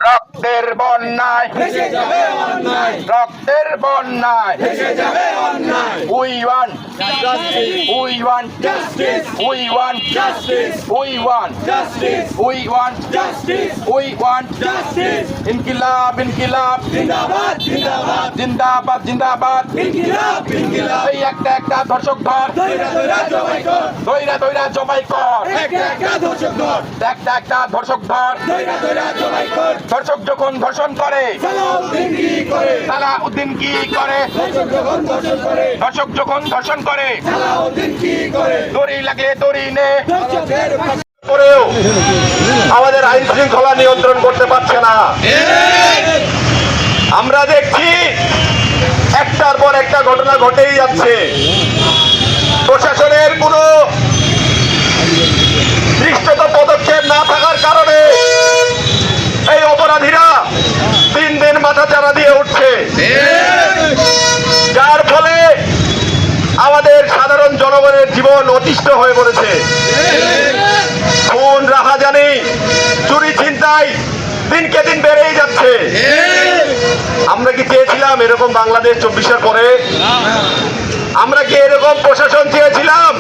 রক্তের বন্যায় রক্তের বন্যায় we want justice we want justice we want justice we want justice we want justice we want justice ইনকিলাব ইনকিলাব জিন্দাবাদ জিন্দাবাদ জিন্দাবাদ জিন্দাবাদ ইনকিলাব ইনকিলাব এই একটা একটা ধর্ষক ধর দইরা দইরা জবাই কর দইরা দইরা জবাই কর একটা একটা ধর্ষক ধর একটা একটা ধর্ষক ধর দইরা দইরা জবাই কর ধর্ষক যখন ধর্ষণ করে সালাউদ্দিন কি করে সালাউদ্দিন কি করে ধর্ষক যখন ধর্ষণ করে ধর্ষক যখন ধর্ষণ করে সালাউদ্দিন কি করে দড়ি লাগলে দড়ি নে ধর্ষকের পরেও আমাদের আইন শৃঙ্খলা নিয়ন্ত্রণ করতে পারছে না। আমরা দেখছি একটার পর একটা ঘটনা ঘটেই যাচ্ছে। প্রশাসনের কোনো দৃষ্টত পদক্ষেপ না থাকার কারণে এই অপরাধীরা দিন দিন মাথা চারা দিয়ে উঠছে, যার ফলে আমাদের সাধারণ জনগণের জীবন অতিষ্ঠ হয়ে পড়েছে। খুন রাহাজানি চুরি ছিনতাই দিনকে দিন বেড়েই যাচ্ছে। আমরা কি চেয়েছিলাম এরকম বাংলাদেশ 24-এর পরে? আমরা কি এরকম প্রশাসন চেয়েছিলাম?